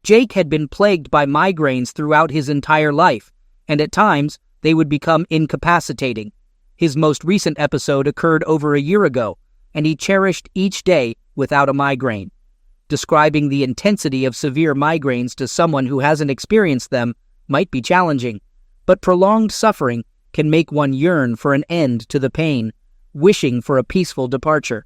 Jake had been plagued by migraines throughout his entire life, and at times they would become incapacitating. His most recent episode occurred over a year ago, and he cherished each day without a migraine. Describing the intensity of severe migraines to someone who hasn't experienced them might be challenging, but prolonged suffering can make one yearn for an end to the pain, wishing for a peaceful departure.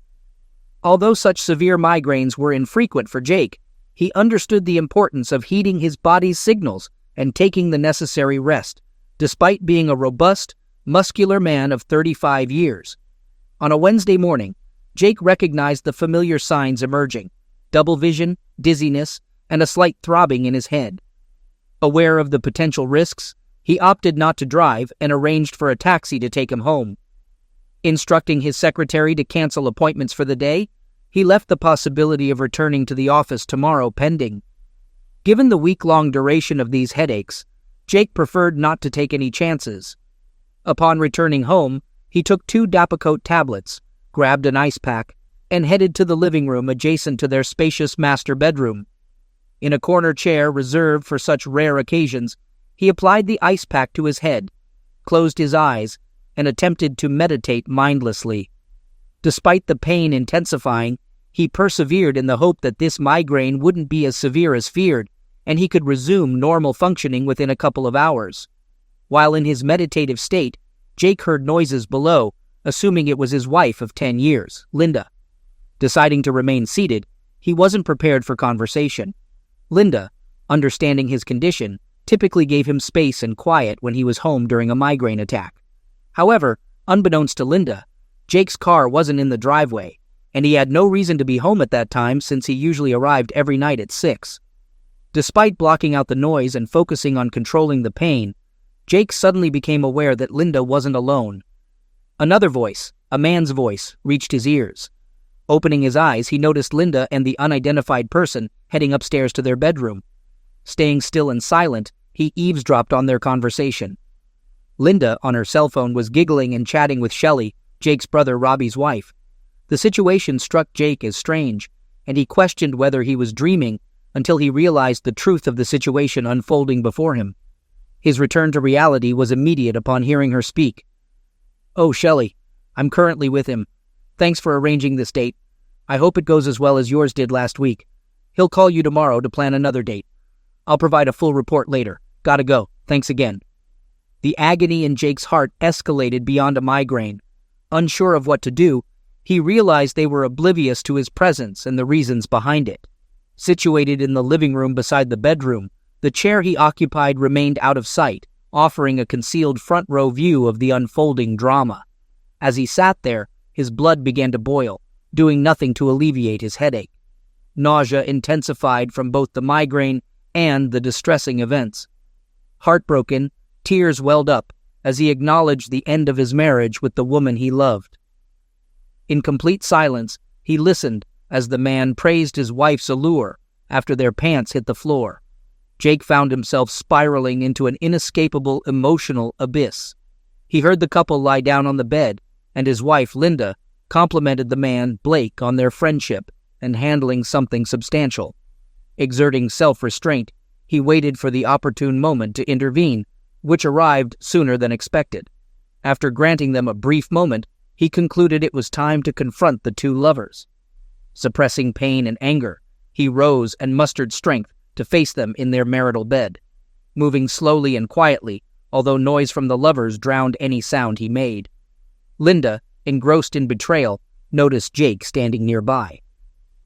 Although such severe migraines were infrequent for Jake, he understood the importance of heeding his body's signals and taking the necessary rest, despite being a robust, muscular man of 35 years. On a Wednesday morning, Jake recognized the familiar signs emerging: double vision, dizziness, and a slight throbbing in his head. Aware of the potential risks, he opted not to drive and arranged for a taxi to take him home. Instructing his secretary to cancel appointments for the day, he left the possibility of returning to the office tomorrow pending. Given the week-long duration of these headaches, Jake preferred not to take any chances. Upon returning home, he took 2 Dapacote tablets, grabbed an ice pack, and headed to the living room adjacent to their spacious master bedroom. In a corner chair reserved for such rare occasions, he applied the ice pack to his head, closed his eyes, and attempted to meditate mindlessly. Despite the pain intensifying, he persevered in the hope that this migraine wouldn't be as severe as feared, and he could resume normal functioning within a couple of hours. While in his meditative state, Jake heard noises below, assuming it was his wife of 10 years, Linda. Deciding to remain seated, he wasn't prepared for conversation. Linda, understanding his condition, typically gave him space and quiet when he was home during a migraine attack. However, unbeknownst to Linda, Jake's car wasn't in the driveway, and he had no reason to be home at that time since he usually arrived every night at 6. Despite blocking out the noise and focusing on controlling the pain, Jake suddenly became aware that Linda wasn't alone. Another voice, a man's voice, reached his ears. Opening his eyes, he noticed Linda and the unidentified person heading upstairs to their bedroom. Staying still and silent, he eavesdropped on their conversation. Linda, on her cell phone, was giggling and chatting with Shelley, Jake's brother Robbie's wife. The situation struck Jake as strange, and he questioned whether he was dreaming until he realized the truth of the situation unfolding before him. His return to reality was immediate upon hearing her speak. "Oh, Shelley, I'm currently with him. Thanks for arranging this date. I hope it goes as well as yours did last week. He'll call you tomorrow to plan another date. I'll provide a full report later. Gotta go. Thanks again." The agony in Jake's heart escalated beyond a migraine. Unsure of what to do, he realized they were oblivious to his presence and the reasons behind it. Situated in the living room beside the bedroom, the chair he occupied remained out of sight, offering a concealed front-row view of the unfolding drama. As he sat there, his blood began to boil, doing nothing to alleviate his headache. Nausea intensified from both the migraine and the distressing events. Heartbroken, tears welled up as he acknowledged the end of his marriage with the woman he loved. In complete silence, he listened as the man praised his wife's allure after their pants hit the floor. Jake found himself spiraling into an inescapable emotional abyss. He heard the couple lie down on the bed, and his wife, Linda, complimented the man, Blake, on their friendship and handling something substantial. Exerting self-restraint, he waited for the opportune moment to intervene, which arrived sooner than expected. After granting them a brief moment, he concluded it was time to confront the two lovers. Suppressing pain and anger, he rose and mustered strength to face them in their marital bed. Moving slowly and quietly, although noise from the lovers drowned any sound he made. Linda, engrossed in betrayal, noticed Jake standing nearby.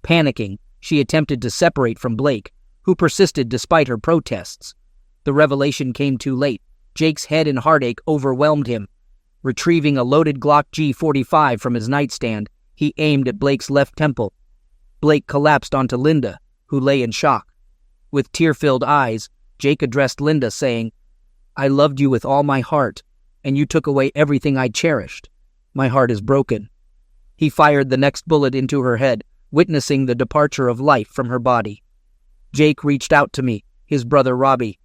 Panicking, she attempted to separate from Blake, who persisted despite her protests. The revelation came too late. Jake's head and heartache overwhelmed him. Retrieving a loaded Glock G45 from his nightstand, he aimed at Blake's left temple. Blake collapsed onto Linda, who lay in shock. With tear-filled eyes, Jake addressed Linda, saying, "I loved you with all my heart, and you took away everything I cherished. My heart is broken." He fired the next bullet into her head, witnessing the departure of life from her body. Jake reached out to me, his brother Robbie.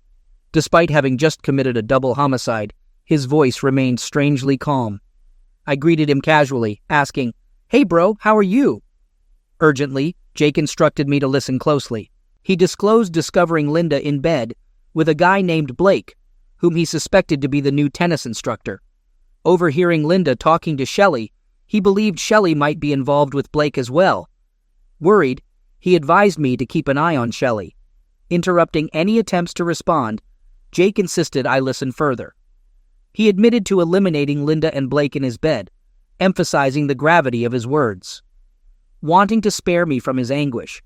Despite having just committed a double homicide, his voice remained strangely calm. I greeted him casually, asking, "Hey bro, how are you?" Urgently, Jake instructed me to listen closely. He disclosed discovering Linda in bed with a guy named Blake, whom he suspected to be the new tennis instructor. Overhearing Linda talking to Shelley, he believed Shelley might be involved with Blake as well. Worried, he advised me to keep an eye on Shelley. Interrupting any attempts to respond, Jake insisted I listen further. He admitted to eliminating Linda and Blake in his bed, emphasizing the gravity of his words. Wanting to spare me from his anguish,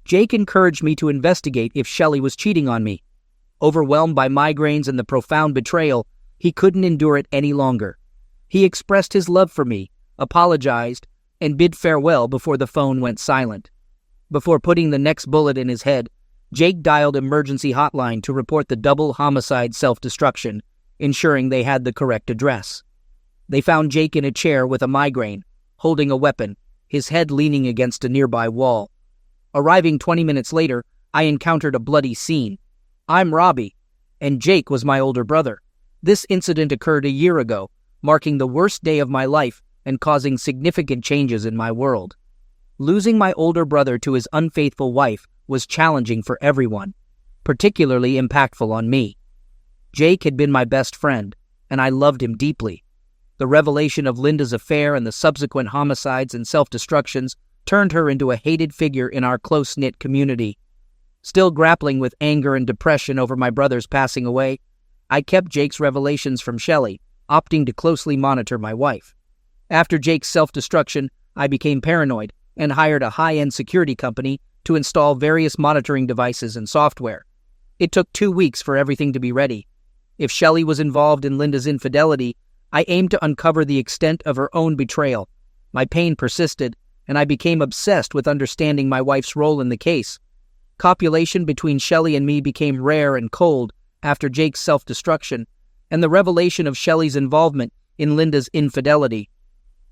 Jake encouraged me to investigate if Shelley was cheating on me. Overwhelmed by migraines and the profound betrayal, he couldn't endure it any longer. He expressed his love for me, apologized, and bid farewell before the phone went silent. Before putting the next bullet in his head, Jake dialed emergency hotline to report the double homicide self-destruction, ensuring they had the correct address. They found Jake in a chair with a migraine, holding a weapon, his head leaning against a nearby wall. Arriving 20 minutes later, I encountered a bloody scene. I'm Robbie, and Jake was my older brother. This incident occurred a year ago, marking the worst day of my life and causing significant changes in my world. Losing my older brother to his unfaithful wife was challenging for everyone, particularly impactful on me. Jake had been my best friend, and I loved him deeply. The revelation of Linda's affair and the subsequent homicides and self-destructions turned her into a hated figure in our close-knit community. Still grappling with anger and depression over my brother's passing away, I kept Jake's revelations from Shelley, opting to closely monitor my wife. After Jake's self-destruction, I became paranoid and hired a high-end security company to install various monitoring devices and software. It took 2 weeks for everything to be ready. If Shelley was involved in Linda's infidelity, I aimed to uncover the extent of her own betrayal. My pain persisted, and I became obsessed with understanding my wife's role in the case. Copulation between Shelley and me became rare and cold after Jake's self-destruction, and the revelation of Shelley's involvement in Linda's infidelity.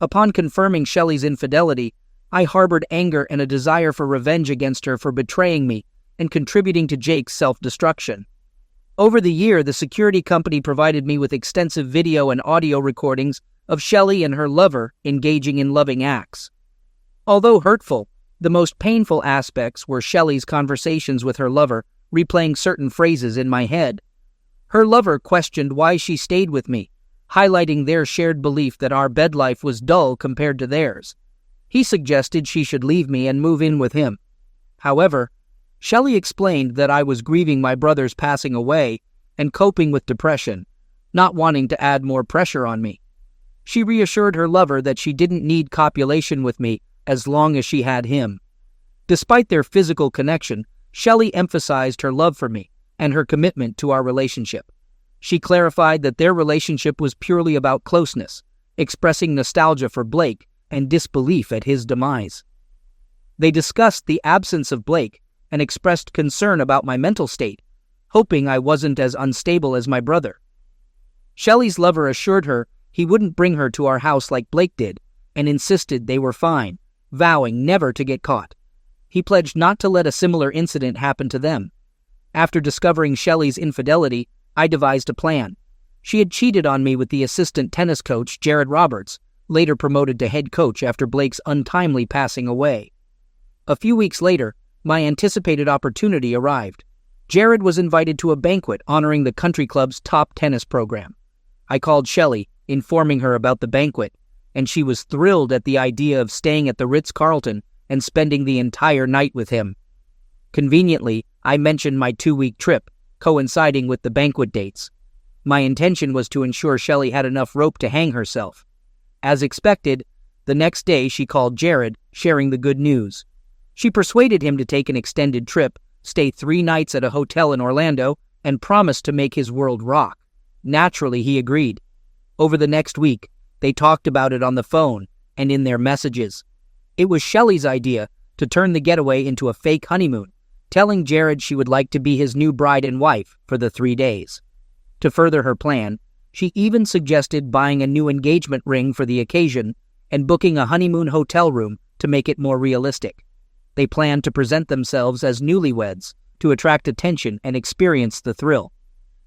Upon confirming Shelley's infidelity, I harbored anger and a desire for revenge against her for betraying me and contributing to Jake's self-destruction. Over the year, the security company provided me with extensive video and audio recordings of Shelley and her lover engaging in loving acts. Although hurtful, the most painful aspects were Shelley's conversations with her lover, replaying certain phrases in my head. Her lover questioned why she stayed with me, highlighting their shared belief that our bed life was dull compared to theirs. He suggested she should leave me and move in with him. However, Shelley explained that I was grieving my brother's passing away and coping with depression, not wanting to add more pressure on me. She reassured her lover that she didn't need copulation with me as long as she had him. Despite their physical connection, Shelley emphasized her love for me and her commitment to our relationship. She clarified that their relationship was purely about closeness, expressing nostalgia for Blake and disbelief at his demise. They discussed the absence of Blake and expressed concern about my mental state, hoping I wasn't as unstable as my brother. Shelley's lover assured her he wouldn't bring her to our house like Blake did, and insisted they were fine, vowing never to get caught. He pledged not to let a similar incident happen to them. After discovering Shelley's infidelity, I devised a plan. She had cheated on me with the assistant tennis coach, Jared Roberts, later promoted to head coach after Blake's untimely passing away. A few weeks later, my anticipated opportunity arrived. Jared was invited to a banquet honoring the country club's top tennis program. I called Shelley, informing her about the banquet, and she was thrilled at the idea of staying at the Ritz-Carlton and spending the entire night with him. Conveniently, I mentioned my 2-week trip, coinciding with the banquet dates. My intention was to ensure Shelley had enough rope to hang herself. As expected, the next day she called Jared, sharing the good news. She persuaded him to take an extended trip, stay 3 nights at a hotel in Orlando, and promised to make his world rock. Naturally, he agreed. Over the next week, they talked about it on the phone and in their messages. It was Shelley's idea to turn the getaway into a fake honeymoon, telling Jared she would like to be his new bride and wife for the 3 days. To further her plan, she even suggested buying a new engagement ring for the occasion and booking a honeymoon hotel room to make it more realistic. They planned to present themselves as newlyweds to attract attention and experience the thrill.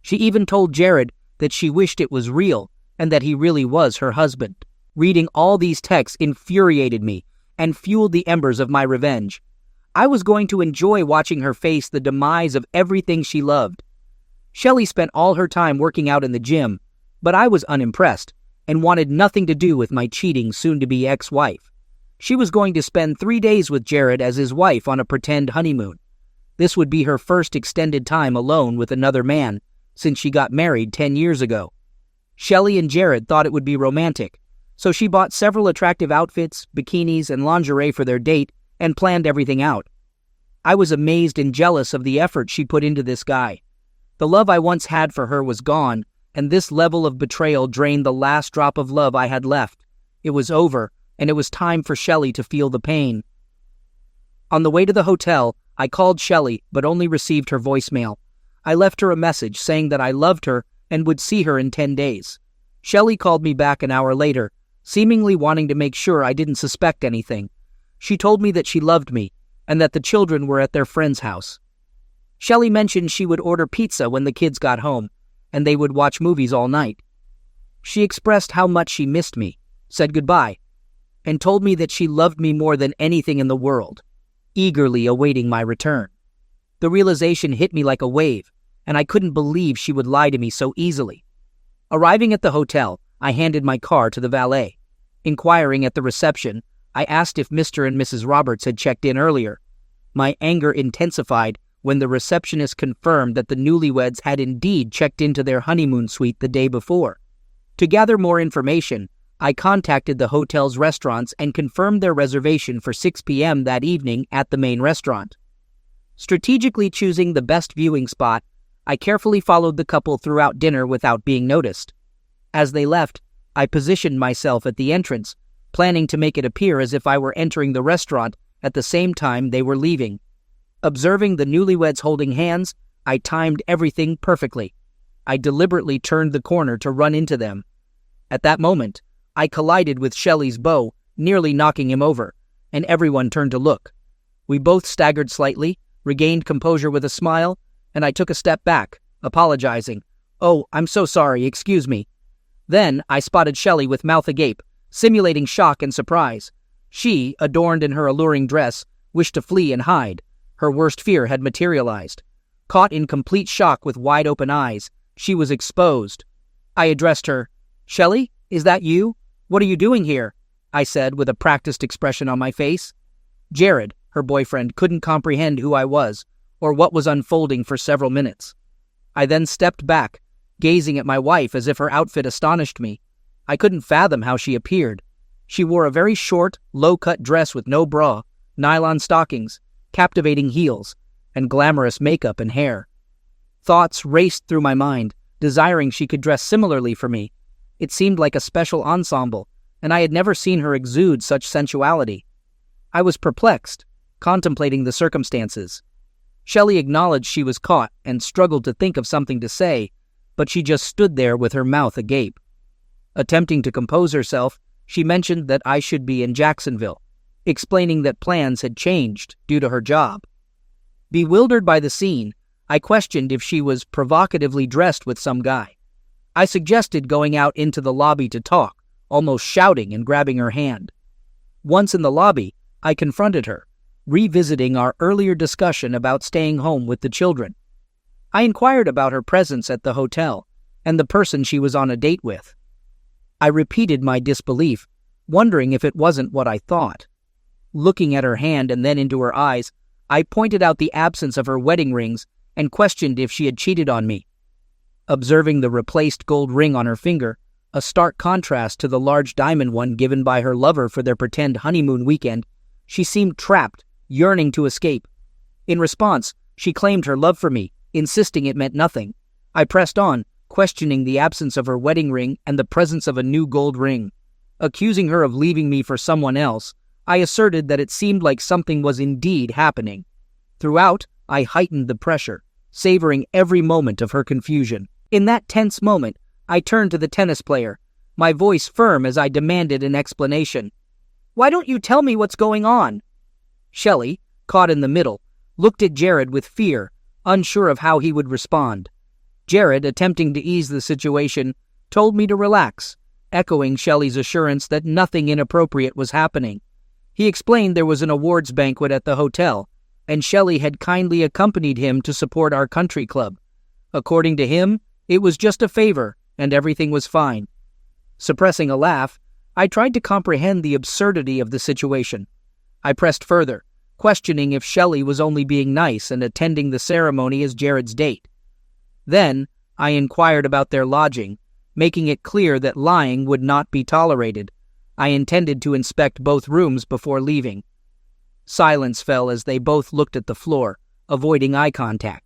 She even told Jared that she wished it was real and that he really was her husband. Reading all these texts infuriated me and fueled the embers of my revenge. I was going to enjoy watching her face the demise of everything she loved. Shelley spent all her time working out in the gym, but I was unimpressed and wanted nothing to do with my cheating soon-to-be ex-wife. She was going to spend 3 days with Jared as his wife on a pretend honeymoon. This would be her first extended time alone with another man since she got married 10 years ago. Shelley and Jared thought it would be romantic, so she bought several attractive outfits, bikinis, and lingerie for their date and planned everything out. I was amazed and jealous of the effort she put into this guy. The love I once had for her was gone, and this level of betrayal drained the last drop of love I had left. It was over, and it was time for Shelley to feel the pain. On the way to the hotel, I called Shelley, but only received her voicemail. I left her a message saying that I loved her and would see her in 10 days. Shelley called me back an hour later, seemingly wanting to make sure I didn't suspect anything. She told me that she loved me, and that the children were at their friend's house. Shelley mentioned she would order pizza when the kids got home, and they would watch movies all night. She expressed how much she missed me, said goodbye, and told me that she loved me more than anything in the world, eagerly awaiting my return. The realization hit me like a wave, and I couldn't believe she would lie to me so easily. Arriving at the hotel, I handed my car to the valet. Inquiring at the reception, I asked if Mr. and Mrs. Roberts had checked in earlier. My anger intensified when the receptionist confirmed that the newlyweds had indeed checked into their honeymoon suite the day before. To gather more information, I contacted the hotel's restaurants and confirmed their reservation for 6 p.m. that evening at the main restaurant. Strategically choosing the best viewing spot, I carefully followed the couple throughout dinner without being noticed. As they left, I positioned myself at the entrance, planning to make it appear as if I were entering the restaurant at the same time they were leaving. Observing the newlyweds holding hands, I timed everything perfectly. I deliberately turned the corner to run into them. At that moment, I collided with Shelley's beau, nearly knocking him over, and everyone turned to look. We both staggered slightly, regained composure with a smile, and I took a step back, apologizing. "Oh, I'm so sorry, excuse me." Then I spotted Shelley with mouth agape, simulating shock and surprise. She, adorned in her alluring dress, wished to flee and hide. Her worst fear had materialized. Caught in complete shock with wide-open eyes, she was exposed. I addressed her. "Shelley, is that you? What are you doing here?" I said with a practiced expression on my face. Jared, her boyfriend, couldn't comprehend who I was or what was unfolding for several minutes. I then stepped back, gazing at my wife as if her outfit astonished me. I couldn't fathom how she appeared. She wore a very short, low-cut dress with no bra, nylon stockings, captivating heels, and glamorous makeup and hair. Thoughts raced through my mind, desiring she could dress similarly for me. It seemed like a special ensemble, and I had never seen her exude such sensuality. I was perplexed, contemplating the circumstances. Shelley acknowledged she was caught and struggled to think of something to say, but she just stood there with her mouth agape. Attempting to compose herself, she mentioned that I should be in Jacksonville, explaining that plans had changed due to her job. Bewildered by the scene, I questioned if she was provocatively dressed with some guy. I suggested going out into the lobby to talk, almost shouting and grabbing her hand. Once in the lobby, I confronted her, revisiting our earlier discussion about staying home with the children. I inquired about her presence at the hotel and the person she was on a date with. I repeated my disbelief, wondering if it wasn't what I thought. Looking at her hand and then into her eyes, I pointed out the absence of her wedding rings and questioned if she had cheated on me. Observing the replaced gold ring on her finger, a stark contrast to the large diamond one given by her lover for their pretend honeymoon weekend, she seemed trapped, yearning to escape. In response, she claimed her love for me, insisting it meant nothing. I pressed on, questioning the absence of her wedding ring and the presence of a new gold ring. Accusing her of leaving me for someone else, I asserted that it seemed like something was indeed happening. Throughout, I heightened the pressure, savoring every moment of her confusion. In that tense moment, I turned to the tennis player, my voice firm as I demanded an explanation. "Why don't you tell me what's going on?" Shelley, caught in the middle, looked at Jared with fear, unsure of how he would respond. Jared, attempting to ease the situation, told me to relax, echoing Shelley's assurance that nothing inappropriate was happening. He explained there was an awards banquet at the hotel, and Shelley had kindly accompanied him to support our country club. According to him, it was just a favor, and everything was fine. Suppressing a laugh, I tried to comprehend the absurdity of the situation. I pressed further, questioning if Shelley was only being nice and attending the ceremony as Jared's date. Then, I inquired about their lodging, making it clear that lying would not be tolerated. I intended to inspect both rooms before leaving. Silence fell as they both looked at the floor, avoiding eye contact.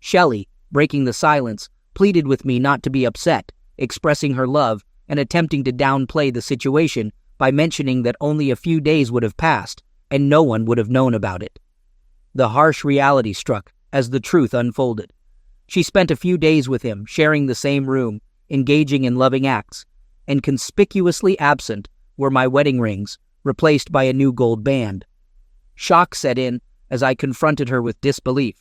Shelley, breaking the silence, pleaded with me not to be upset, expressing her love and attempting to downplay the situation by mentioning that only a few days would have passed and no one would have known about it. The harsh reality struck as the truth unfolded. She spent a few days with him, sharing the same room, engaging in loving acts, and conspicuously absent were my wedding rings, replaced by a new gold band. Shock set in as I confronted her with disbelief.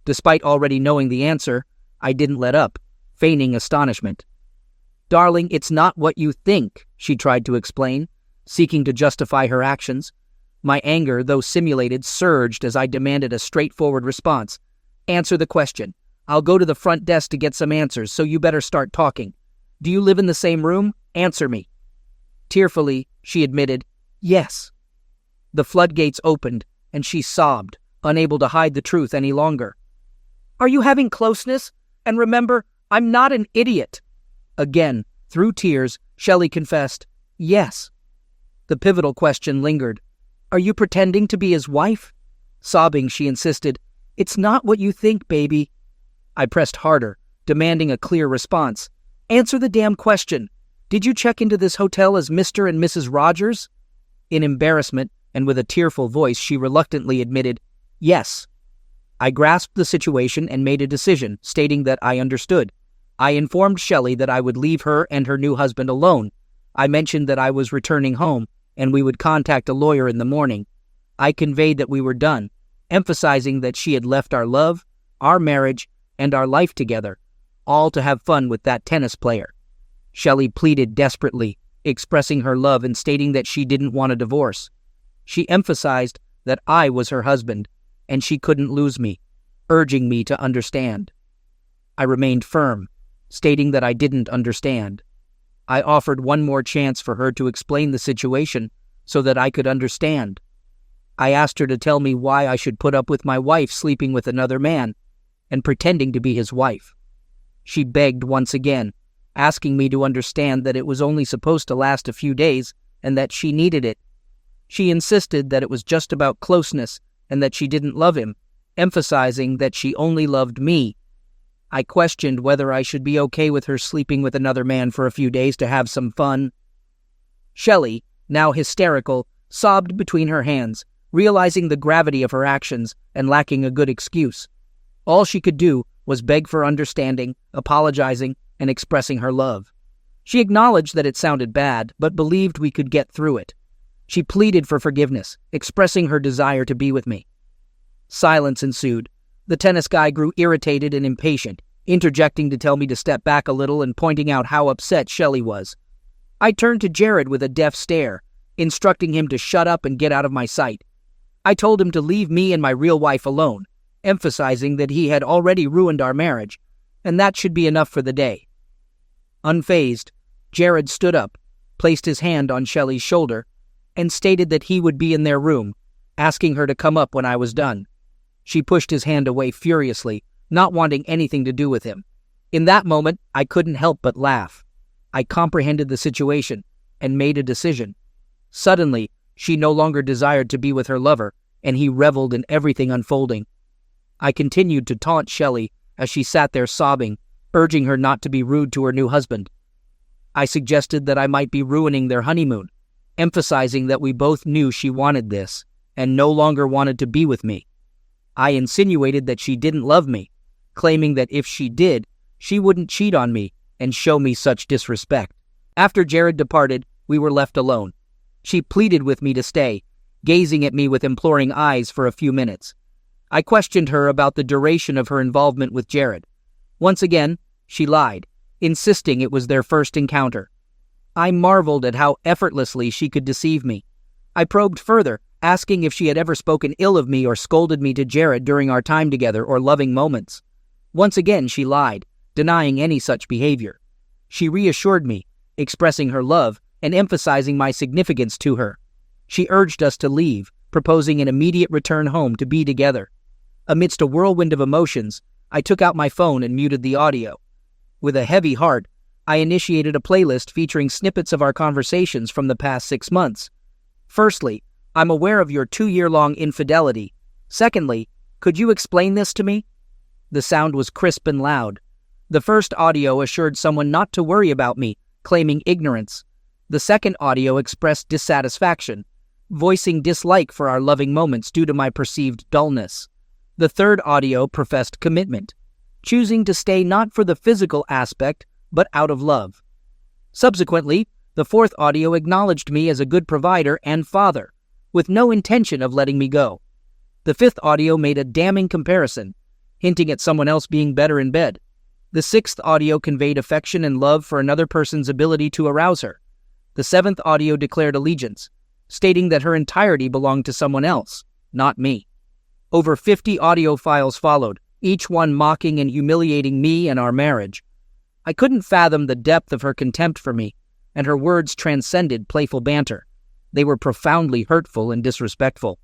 Despite already knowing the answer, I didn't let up, feigning astonishment. "Darling, it's not what you think," she tried to explain, seeking to justify her actions. My anger, though simulated, surged as I demanded a straightforward response. "Answer the question. I'll go to the front desk to get some answers, so you better start talking. Do you live in the same room? Answer me." Tearfully, she admitted, "Yes." The floodgates opened, and she sobbed, unable to hide the truth any longer. "Are you having closeness? And remember, I'm not an idiot." Again, through tears, Shelley confessed, "Yes." The pivotal question lingered. "Are you pretending to be his wife?" Sobbing, she insisted, "It's not what you think, baby." I pressed harder, demanding a clear response. "Answer the damn question. Did you check into this hotel as Mr. and Mrs. Rogers?" In embarrassment, and with a tearful voice, she reluctantly admitted, "Yes." I grasped the situation and made a decision, stating that I understood. I informed Shelley that I would leave her and her new husband alone. I mentioned that I was returning home, and we would contact a lawyer in the morning. I conveyed that we were done, emphasizing that she had left our love, our marriage, and our life together, all to have fun with that tennis player. Shelley pleaded desperately, expressing her love and stating that she didn't want a divorce. She emphasized that I was her husband, and she couldn't lose me, urging me to understand. I remained firm, stating that I didn't understand. I offered one more chance for her to explain the situation so that I could understand. I asked her to tell me why I should put up with my wife sleeping with another man and pretending to be his wife. She begged once again, asking me to understand that it was only supposed to last a few days and that she needed it. She insisted that it was just about closeness and that she didn't love him, emphasizing that she only loved me. I questioned whether I should be okay with her sleeping with another man for a few days to have some fun. Shelley, now hysterical, sobbed between her hands, realizing the gravity of her actions and lacking a good excuse. All she could do was beg for understanding, apologizing, and expressing her love. She acknowledged that it sounded bad, but believed we could get through it. She pleaded for forgiveness, expressing her desire to be with me. Silence ensued. The tennis guy grew irritated and impatient, interjecting to tell me to step back a little and pointing out how upset Shelley was. I turned to Jared with a deaf stare, instructing him to shut up and get out of my sight. I told him to leave me and my real wife alone, emphasizing that he had already ruined our marriage, and that should be enough for the day. Unfazed, Jared stood up, placed his hand on Shelley's shoulder, and stated that he would be in their room, asking her to come up when I was done. She pushed his hand away furiously, not wanting anything to do with him. In that moment, I couldn't help but laugh. I comprehended the situation and made a decision. Suddenly, she no longer desired to be with her lover, and he reveled in everything unfolding. I continued to taunt Shelley as she sat there sobbing, urging her not to be rude to her new husband. I suggested that I might be ruining their honeymoon, emphasizing that we both knew she wanted this and no longer wanted to be with me. I insinuated that she didn't love me, claiming that if she did, she wouldn't cheat on me and show me such disrespect. After Jared departed, we were left alone. She pleaded with me to stay, gazing at me with imploring eyes for a few minutes. I questioned her about the duration of her involvement with Jared. Once again, she lied, insisting it was their first encounter. I marveled at how effortlessly she could deceive me. I probed further, asking if she had ever spoken ill of me or scolded me to Jared during our time together or loving moments. Once again, she lied, denying any such behavior. She reassured me, expressing her love and emphasizing my significance to her. She urged us to leave, proposing an immediate return home to be together. Amidst a whirlwind of emotions, I took out my phone and muted the audio. With a heavy heart, I initiated a playlist featuring snippets of our conversations from the past 6 months. Firstly, I'm aware of your 2-year-long infidelity. Secondly, could you explain this to me? The sound was crisp and loud. The first audio assured someone not to worry about me, claiming ignorance. The second audio expressed dissatisfaction, voicing dislike for our loving moments due to my perceived dullness. The third audio professed commitment, choosing to stay not for the physical aspect, but out of love. Subsequently, the fourth audio acknowledged me as a good provider and father, with no intention of letting me go. The fifth audio made a damning comparison, hinting at someone else being better in bed. The sixth audio conveyed affection and love for another person's ability to arouse her. The seventh audio declared allegiance, stating that her entirety belonged to someone else, not me. Over 50 audio files followed, each one mocking and humiliating me and our marriage. I couldn't fathom the depth of her contempt for me, and her words transcended playful banter. They were profoundly hurtful and disrespectful.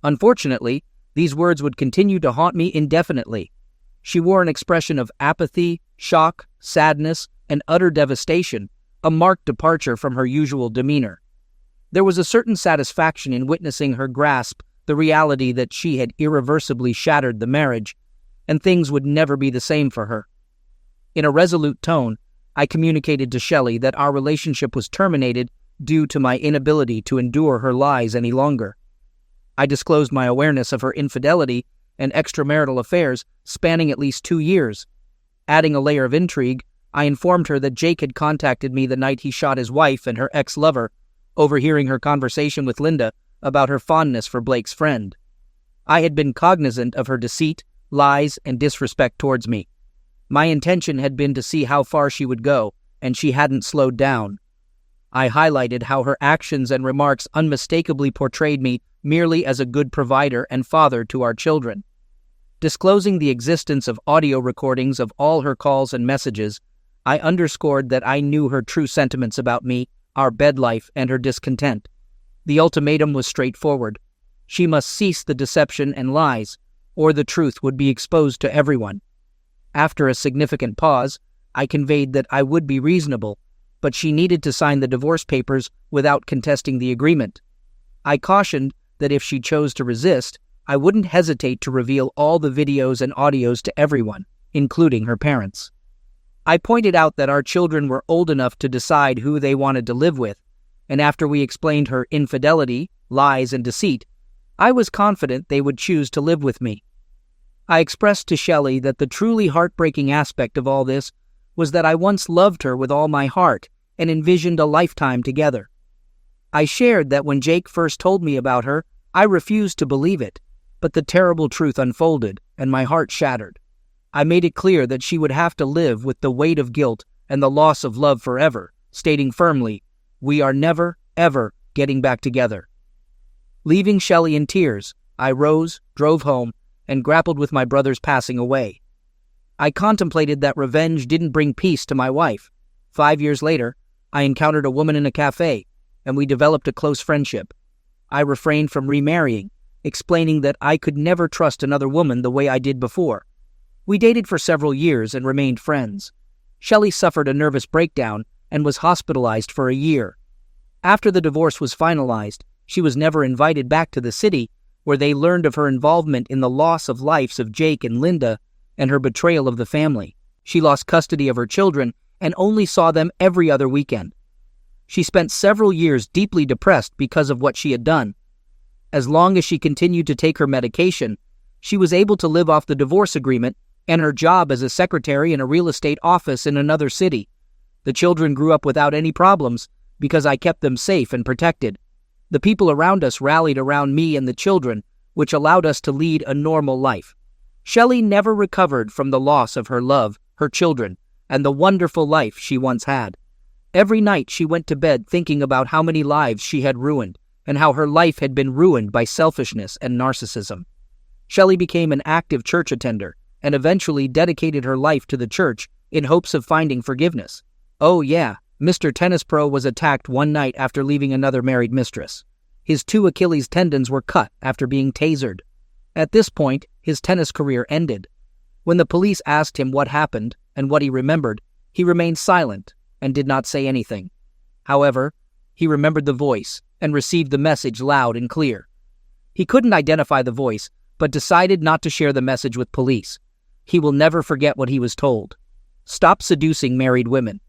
Unfortunately, these words would continue to haunt me indefinitely. She wore an expression of apathy, shock, sadness, and utter devastation, a marked departure from her usual demeanor. There was a certain satisfaction in witnessing her grasp the reality that she had irreversibly shattered the marriage, and things would never be the same for her. In a resolute tone, I communicated to Shelley that our relationship was terminated due to my inability to endure her lies any longer. I disclosed my awareness of her infidelity and extramarital affairs spanning at least 2 years. Adding a layer of intrigue, I informed her that Jake had contacted me the night he shot his wife and her ex-lover, overhearing her conversation with Linda about her fondness for Blake's friend. I had been cognizant of her deceit, lies, and disrespect towards me. My intention had been to see how far she would go, and she hadn't slowed down. I highlighted how her actions and remarks unmistakably portrayed me merely as a good provider and father to our children. Disclosing the existence of audio recordings of all her calls and messages, I underscored that I knew her true sentiments about me, our bed life, and her discontent. The ultimatum was straightforward. She must cease the deception and lies, or the truth would be exposed to everyone. After a significant pause, I conveyed that I would be reasonable, but she needed to sign the divorce papers without contesting the agreement. I cautioned that if she chose to resist, I wouldn't hesitate to reveal all the videos and audios to everyone, including her parents. I pointed out that our children were old enough to decide who they wanted to live with, and after we explained her infidelity, lies, and deceit, I was confident they would choose to live with me. I expressed to Shelley that the truly heartbreaking aspect of all this was that I once loved her with all my heart and envisioned a lifetime together. I shared that when Jake first told me about her, I refused to believe it, but the terrible truth unfolded, and my heart shattered. I made it clear that she would have to live with the weight of guilt and the loss of love forever, stating firmly, "We are never, ever getting back together." Leaving Shelley in tears, I rose, drove home, and grappled with my brother's passing away. I contemplated that revenge didn't bring peace to my wife. 5 years later, I encountered a woman in a cafe, and we developed a close friendship. I refrained from remarrying, explaining that I could never trust another woman the way I did before. We dated for several years and remained friends. Shelley suffered a nervous breakdown and was hospitalized for a year. After the divorce was finalized, she was never invited back to the city, where they learned of her involvement in the loss of lives of Jake and Linda and her betrayal of the family. She lost custody of her children and only saw them every other weekend. She spent several years deeply depressed because of what she had done. As long as she continued to take her medication, she was able to live off the divorce agreement and her job as a secretary in a real estate office in another city. The children grew up without any problems because I kept them safe and protected. The people around us rallied around me and the children, which allowed us to lead a normal life. Shelley never recovered from the loss of her love, her children, and the wonderful life she once had. Every night she went to bed thinking about how many lives she had ruined and how her life had been ruined by selfishness and narcissism. Shelley became an active church attender and eventually dedicated her life to the church in hopes of finding forgiveness. Oh yeah, Mr. Tennis Pro was attacked one night after leaving another married mistress. His 2 Achilles tendons were cut after being tasered. At this point, his tennis career ended. When the police asked him what happened and what he remembered, he remained silent and did not say anything. However, he remembered the voice and received the message loud and clear. He couldn't identify the voice, but decided not to share the message with police. He will never forget what he was told. Stop seducing married women.